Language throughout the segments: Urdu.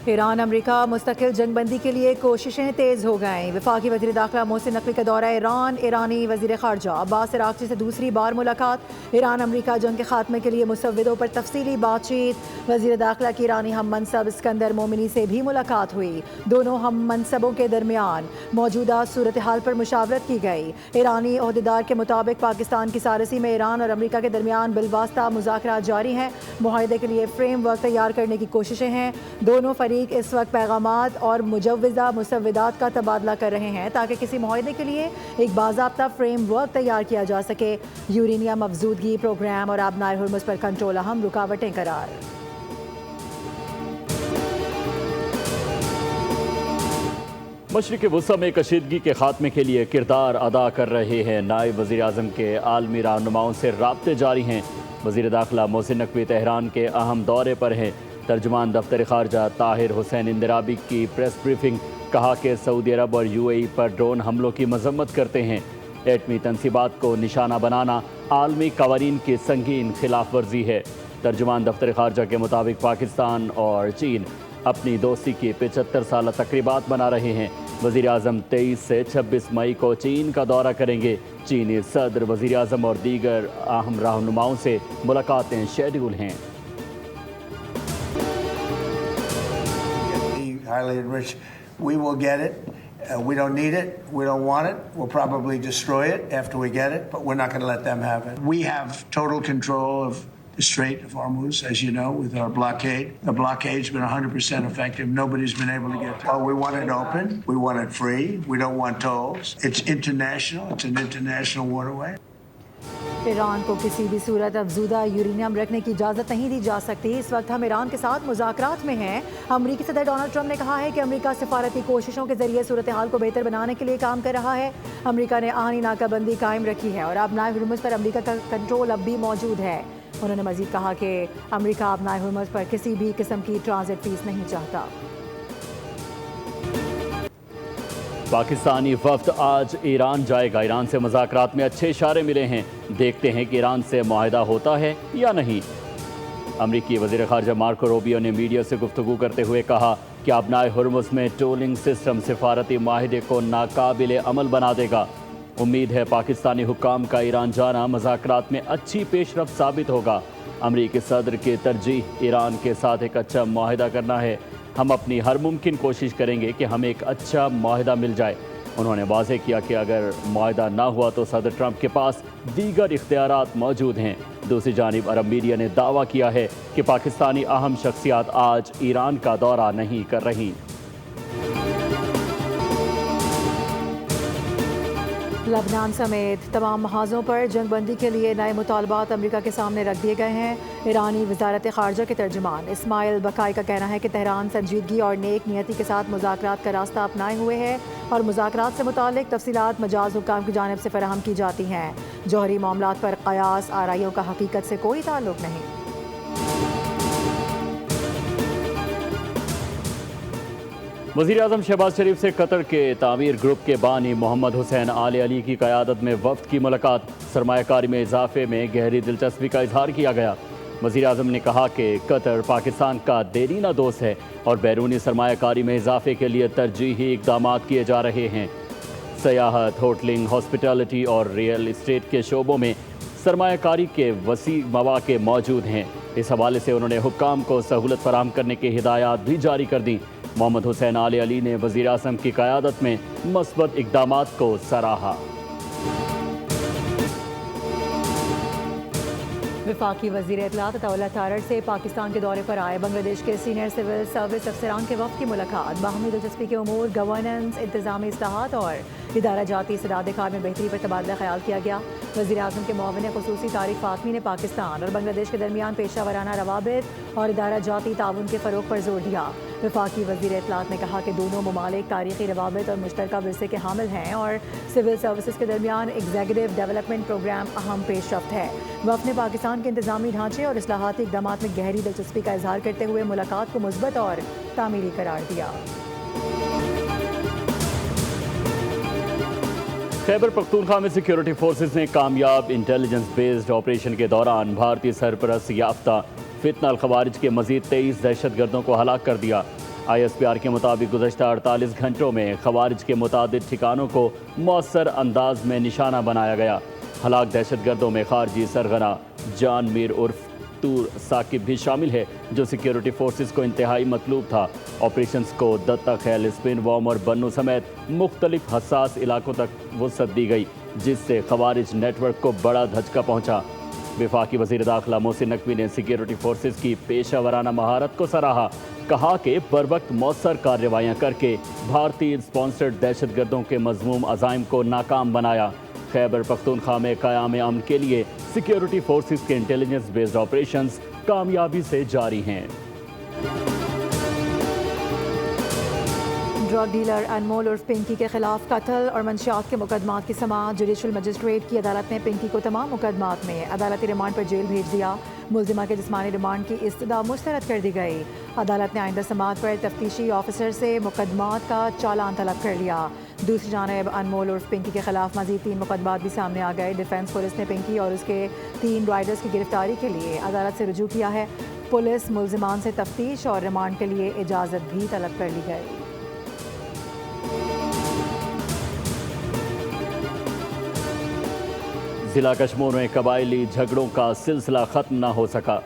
ایران امریکہ مستقل جنگ بندی کے لیے کوششیں تیز ہو گئیں۔ وفاقی وزیر داخلہ محسن نقوی کا دورہ ایرانی وزیر خارجہ عباس عراقچی سے دوسری بار ملاقات۔ ایران امریکہ جنگ کے خاتمے کے لیے مسودوں پر تفصیلی بات چیت۔ وزیر داخلہ کی ایرانی ہم منصب اسکندر مومنی سے بھی ملاقات ہوئی۔ دونوں ہم منصبوں کے درمیان موجودہ صورتحال پر مشاورت کی گئی۔ ایرانی عہدیدار کے مطابق پاکستان کی ثالثی میں ایران اور امریکہ کے درمیان بالواسطہ مذاکرات جاری ہیں۔ معاہدے کے لیے فریم ورک تیار کرنے کی کوششیں ہیں۔ دونوں فریق اس وقت پیغامات اور مجوزہ مسودات کا تبادلہ کر رہے ہیں تاکہ کسی معاہدے کے لیے ایک باضابطہ فریم ورک تیار کیا جا سکے۔ یورینیم افزودگی پروگرام اور آبنائے ہرمز پر کنٹرول اہم رکاوٹیں قرار۔ مشرق وسطی میں کشیدگی کے خاتمے کے لیے کردار ادا کر رہے ہیں نائب وزیر اعظم کے عالمی رہنماؤں سے رابطے جاری ہیں۔ وزیر داخلہ محسن نقوی تہران کے اہم دورے پر ہیں۔ ترجمان دفتر خارجہ طاہر حسین اندرابی کی پریس بریفنگ، کہا کہ سعودی عرب اور you a E per drone حملوں کی مذمت کرتے ہیں۔ ایٹمی تنصیبات کو نشانہ بنانا عالمی قوانین کی سنگین خلاف ورزی ہے۔ ترجمان دفتر خارجہ کے مطابق پاکستان اور چین اپنی دوستی کی 75 سالہ تقریبات منا رہے ہیں۔ وزیر اعظم 23 سے 26 مئی کو چین کا دورہ کریں گے۔ چینی صدر، وزیر اعظم اور دیگر اہم رہنماؤں سے ملاقاتیں شیڈول ہیں۔ Highly enriched. We will get it. We don't need it. We don't want it. We'll probably destroy it after we get it, but we're not going to let them have it. We have total control of the Strait of Hormuz, as you know, with our blockade. The blockade's been 100% effective. Nobody's been able to get through. We want it open. We want it free. We don't want tolls. It's international. It's an international waterway. Iran کو کسی بھی صورت افزودہ یورینیم رکھنے کی اجازت نہیں دی جا سکتی۔ اس وقت ہم ایران کے ساتھ مذاکرات میں ہیں۔ امریکی صدر ڈونلڈ ٹرمپ نے کہا ہے کہ امریکہ سفارتی کوششوں کے ذریعے صورتحال کو بہتر بنانے کے لیے کام کر رہا ہے۔ امریکہ نے آہنی ناکہ بندی قائم رکھی ہے اور آبنائے ہرمز پر امریکہ کا کنٹرول اب بھی موجود ہے۔ انہوں نے مزید کہا کہ امریکہ آبنائے ہرمز پر کسی بھی قسم کی ٹرانزٹ فیس نہیں چاہتا۔ پاکستانی وفد آج ایران جائے گا۔ ایران سے مذاکرات میں اچھے اشارے ملے ہیں، دیکھتے ہیں کہ ایران سے معاہدہ ہوتا ہے یا نہیں۔ امریکی وزیر خارجہ مارکو روبیو نے میڈیا سے گفتگو کرتے ہوئے کہا کہ آبنائے ہرمز میں ٹولنگ سسٹم سفارتی معاہدے کو ناقابل عمل بنا دے گا۔ امید ہے پاکستانی حکام کا ایران جانا مذاکرات میں اچھی پیش رفت ثابت ہوگا۔ امریکی صدر کی ترجیح ایران کے ساتھ ایک اچھا معاہدہ کرنا ہے۔ ہم اپنی ہر ممکن کوشش کریں گے کہ ہمیں ایک اچھا معاہدہ مل جائے۔ انہوں نے واضح کیا کہ اگر معاہدہ نہ ہوا تو صدر ٹرمپ کے پاس دیگر اختیارات موجود ہیں۔ دوسری جانب عرب میڈیا نے دعویٰ کیا ہے کہ پاکستانی اہم شخصیات آج ایران کا دورہ نہیں کر رہی۔ لبنان سمیت تمام محاذوں پر جنگ بندی کے لیے نئے مطالبات امریکہ کے سامنے رکھ دیے گئے ہیں۔ ایرانی وزارت خارجہ کے ترجمان اسماعیل بقائی کا کہنا ہے کہ تہران سنجیدگی اور نیک نیتی کے ساتھ مذاکرات کا راستہ اپنائے ہوئے ہے اور مذاکرات سے متعلق تفصیلات مجاز حکام کی جانب سے فراہم کی جاتی ہیں۔ جوہری معاملات پر قیاس آرائیوں کا حقیقت سے کوئی تعلق نہیں۔ وزیر اعظم شہباز شریف سے قطر کے تعمیر گروپ کے بانی محمد حسین آل علی کی قیادت میں وفد کی ملاقات۔ سرمایہ کاری میں اضافے میں گہری دلچسپی کا اظہار کیا گیا۔ وزیر اعظم نے کہا کہ قطر پاکستان کا دیرینہ دوست ہے اور بیرونی سرمایہ کاری میں اضافے کے لیے ترجیحی اقدامات کیے جا رہے ہیں۔ سیاحت، ہوٹلنگ، ہاسپٹلٹی اور ریئل اسٹیٹ کے شعبوں میں سرمایہ کاری کے وسیع مواقع موجود ہیں۔ اس حوالے سے انہوں نے حکام کو سہولت فراہم کرنے کی ہدایات بھی جاری کر دیں۔ محمد حسین آل علی نے وزیر اعظم کی قیادت میں مثبت اقدامات کو سراہا۔ وفاقی وزیر اطلاعات عطا اللہ تارڑ سے پاکستان کے دورے پر آئے بنگلہ دیش کے سینئر سول سروس افسران کے وفد کی ملاقات۔ باہمی دلچسپی کے امور، گورننس، انتظامی اصلاحات اور ادارہ جاتی اسداد کار میں بہتری پر تبادلہ خیال کیا گیا۔ وزیر اعظم کے معاون خصوصی طارق فاطمی نے پاکستان اور بنگلہ دیش کے درمیان پیشہ ورانہ روابط اور ادارہ جاتی تعاون کے فروغ پر زور دیا۔ وفاقی وزیر اطلاعات نے کہا کہ دونوں ممالک تاریخی روابط اور مشترکہ ورثے کے حامل ہیں اور سول سروسز کے درمیان ایگزیکٹو ڈیولپمنٹ پروگرام اہم پیش رفت ہے۔ وفد نے پاکستان کے انتظامی ڈھانچے اور اصلاحاتی اقدامات میں گہری دلچسپی کا اظہار کرتے ہوئے ملاقات کو مثبت اور تعمیری قرار دیا۔ خیبر پختونخوا میں سیکیورٹی فورسز نے کامیاب انٹیلیجنس بیسڈ آپریشن کے دوران بھارتی سرپرست یافتہ فتنہ الخوارج کے مزید 23 دہشت گردوں کو ہلاک کر دیا۔ ISPR کے مطابق گزشتہ 48 گھنٹوں میں خوارج کے متعدد ٹھکانوں کو مؤثر انداز میں نشانہ بنایا گیا۔ ہلاک دہشت گردوں میں خارجی سرغنہ جان میر عرف تور ثاقب بھی شامل ہے، جو سیکیورٹی فورسز کو انتہائی مطلوب تھا۔ آپریشنز کو دتہ خیل، اسپن وارم اور بنو سمیت مختلف حساس علاقوں تک وسعت دی گئی، جس سے خوارج نیٹ ورک کو بڑا دھچکا پہنچا۔ وفاقی وزیر داخلہ محسن نقوی نے سیکیورٹی فورسز کی پیشہ ورانہ مہارت کو سراہا، کہا کہ بروقت مؤثر کارروائیاں کر کے بھارتی اسپانسرڈ دہشت گردوں کے مذموم عزائم کو ناکام بنایا۔ خیبر پختونخوا میں قیام امن کے لیے سیکیورٹی فورسز کے انٹیلیجنس بیسڈ آپریشنز کامیابی سے جاری ہیں۔ ڈرگ ڈیلر انمول عرف پنکی کے خلاف قتل اور منشیات کے مقدمات کی سماعت جوڈیشل مجسٹریٹ کی عدالت نے پنکی کو تمام مقدمات میں عدالتی ریمانڈ پر جیل بھیج دیا۔ ملزمہ کے جسمانی ریمانڈ کی استدعا مسترد کر دی گئی۔ عدالت نے آئندہ سماعت پر تفتیشی آفیسر سے مقدمات کا چالان طلب کر لیا۔ دوسری جانب انمول عرف پنکی کے خلاف مزید 3 مقدمات بھی سامنے آ گئے۔ ڈیفنس پولیس نے پنکی اور اس کے 3 رائڈرز کی گرفتاری کے لیے عدالت سے رجوع کیا ہے۔ پولیس ملزمان سے تفتیش اور ریمانڈ کے لیے اجازت بھی طلب کر لی گئی۔ ضلع کشمور میں قبائلی جھگڑوں کا سلسلہ ختم نہ ہو سکا۔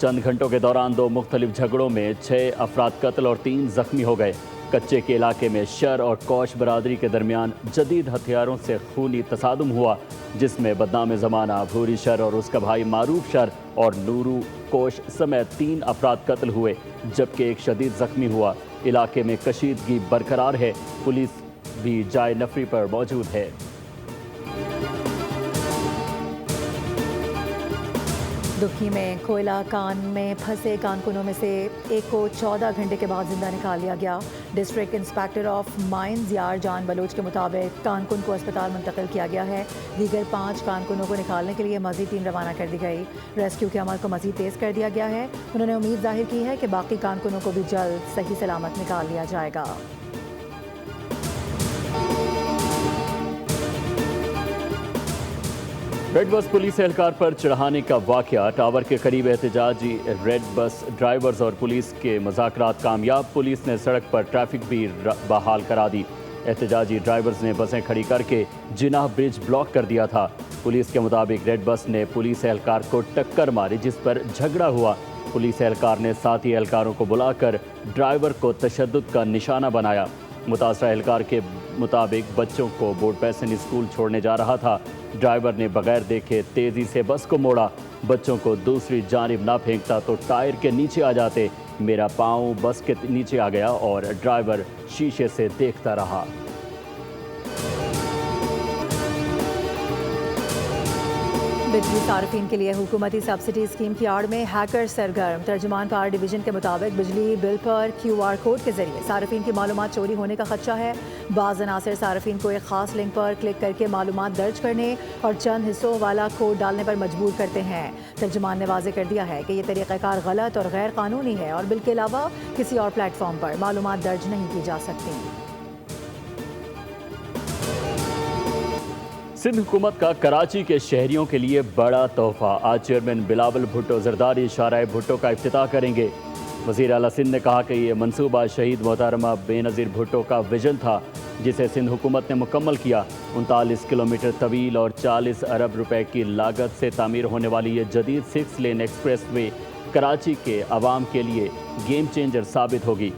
چند گھنٹوں کے دوران 2 مختلف جھگڑوں میں 6 افراد قتل اور 3 زخمی ہو گئے۔ کچے کے علاقے میں شر اور کوش برادری کے درمیان جدید ہتھیاروں سے خونی تصادم ہوا، جس میں بدنام زمانہ بھوری شر اور اس کا بھائی معروف شر اور نورو کوش سمیت 3 افراد قتل ہوئے، جبکہ ایک شدید زخمی ہوا۔ علاقے میں کشیدگی برقرار ہے، پولیس بھی جائے نفری پر موجود ہے۔ دکھی میں کوئلہ کان میں پھنسے کانکنوں میں سے ایک کو 14 گھنٹے کے بعد زندہ نکال لیا گیا۔ ڈسٹرکٹ انسپیکٹر آف مائنز یار جان بلوچ کے مطابق کانکن کو اسپتال منتقل کیا گیا ہے۔ دیگر 5 کانکنوں کو نکالنے کے لیے مزید ٹیم روانہ کر دی گئی۔ ریسکیو کے عمل کو مزید تیز کر دیا گیا ہے۔ انہوں نے امید ظاہر کی ہے کہ باقی کانکنوں کو بھی جلد صحیح سلامت نکال لیا جائے گا۔ ریڈ بس پولیس اہلکار پر چڑھانے کا واقعہ، ٹاور کے قریب احتجاجی ریڈ بس ڈرائیورز اور پولیس کے مذاکرات کامیاب، پولیس نے سڑک پر ٹریفک بھی بحال کرا دی۔ احتجاجی ڈرائیورز نے بسیں کھڑی کر کے جناح برج بلاک کر دیا تھا۔ پولیس کے مطابق ریڈ بس نے پولیس اہلکار کو ٹکر ماری، جس پر جھگڑا ہوا۔ پولیس اہلکار نے ساتھی اہلکاروں کو بلا کر ڈرائیور کو تشدد کا نشانہ بنایا۔ متاثرہ اہلکار کے مطابق بچوں کو بورڈ پیسن اسکول چھوڑنے جا رہا تھا۔ ڈرائیور نے بغیر دیکھے تیزی سے بس کو موڑا۔ بچوں کو دوسری جانب نہ پھینکتا تو ٹائر کے نیچے آ جاتے۔ میرا پاؤں بس کے نیچے آ گیا اور ڈرائیور شیشے سے دیکھتا رہا۔ بجلی صارفین کے لیے حکومتی سبسڈی اسکیم کی آڑ میں ہیکر سرگرم۔ ترجمان کار ڈویژن کے مطابق بجلی بل پر QR کوڈ کے ذریعے صارفین کی معلومات چوری ہونے کا خدشہ ہے۔ بعض عناصر صارفین کو ایک خاص لنک پر کلک کر کے معلومات درج کرنے اور چند حصوں والا کوڈ ڈالنے پر مجبور کرتے ہیں۔ ترجمان نے واضح کر دیا ہے کہ یہ طریقہ کار غلط اور غیر قانونی ہے اور بل کے علاوہ کسی اور پلیٹ فارم پر معلومات درج نہیں کی جا سکتی۔ سندھ حکومت کا کراچی کے شہریوں کے لیے بڑا تحفہ، آج چیئرمین بلاول بھٹو زرداری شارع بھٹو کا افتتاح کریں گے۔ وزیر اعلیٰ سندھ نے کہا کہ یہ منصوبہ شہید محترمہ بے نظیر بھٹو کا ویژن تھا، جسے سندھ حکومت نے مکمل کیا۔ 39 کلومیٹر طویل اور 40 ارب روپے کی لاگت سے تعمیر ہونے والی یہ جدید 6 لین ایکسپریس وے کراچی کے عوام کے لیے گیم چینجر ثابت ہوگی۔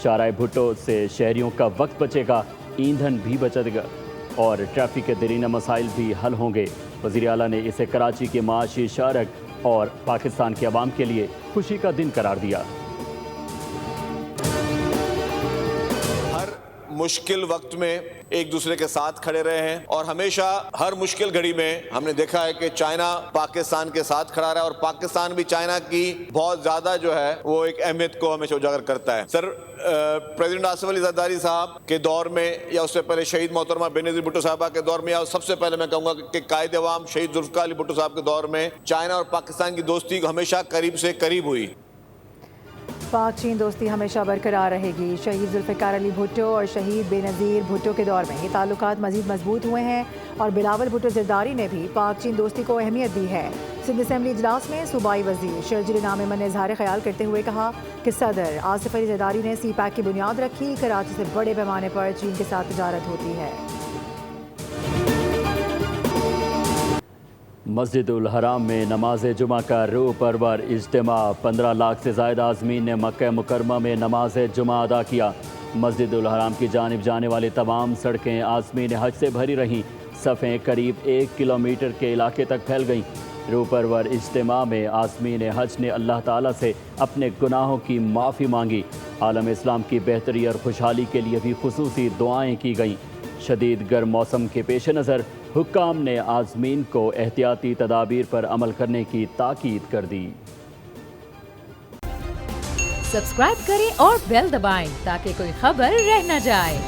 شارع بھٹو سے شہریوں کا وقت بچے گا، ایندھن بھی بچے گا اور ٹریفک کے دیرینہ مسائل بھی حل ہوں گے۔ وزیر اعلیٰ نے اسے کراچی کے معاشی شارک اور پاکستان کے عوام کے لیے خوشی کا دن قرار دیا۔ ہر مشکل وقت میں ایک دوسرے کے ساتھ کھڑے رہے ہیں اور ہمیشہ ہر مشکل گھڑی میں ہم نے دیکھا ہے کہ چائنا پاکستان کے ساتھ کھڑا رہا ہے اور پاکستان بھی چائنا کی بہت زیادہ جو ہے وہ ایک اہمیت کو ہمیشہ اجاگر کرتا ہے۔ سر پریزیڈنٹ آصف علی زرداری صاحب کے دور میں یا اس سے پہلے شہید محترمہ بے نظیر بھٹو صاحبہ کے دور میں یا سب سے پہلے میں کہوں گا کہ قائد عوام شہید ذوالفقار علی بھٹو صاحب کے دور میں چائنا اور پاکستان کی دوستی ہمیشہ قریب سے قریب ہوئی۔ پاک چین دوستی ہمیشہ برقرار رہے گی. شہید ذوالفقار علی بھٹو اور شہید بے نظیر بھٹو کے دور میں یہ تعلقات مزید مضبوط ہوئے ہیں اور بلاول بھٹو زرداری نے بھی پاک چین دوستی کو اہمیت دی ہے. سندھ اسمبلی اجلاس میں صوبائی وزیر شرجیل انعام ایمن نے اظہار خیال کرتے ہوئے کہا کہ صدر آصف علی زرداری نے سی پیک کی بنیاد رکھی. کراچی سے بڑے پیمانے پر چین کے ساتھ تجارت ہوتی ہے. مسجد الحرام میں نماز جمعہ کا روح پرور اجتماع. 15 لاکھ سے زائد عازمین نے مکہ مکرمہ میں نماز جمعہ ادا کیا. مسجد الحرام کی جانب جانے والی تمام سڑکیں عازمین حج سے بھری رہیں. صفیں قریب 1 کلومیٹر کے علاقے تک پھیل گئیں. روح پرور اجتماع میں عازمین حج نے اللہ تعالیٰ سے اپنے گناہوں کی معافی مانگی. عالم اسلام کی بہتری اور خوشحالی کے لیے بھی خصوصی دعائیں کی گئیں. شدید گرم موسم کے پیش نظر حکام نے عازمین کو احتیاطی تدابیر پر عمل کرنے کی تاکید کر دی. سبسکرائب کریں اور بیل دبائیں تاکہ کوئی خبر رہ نہ جائے.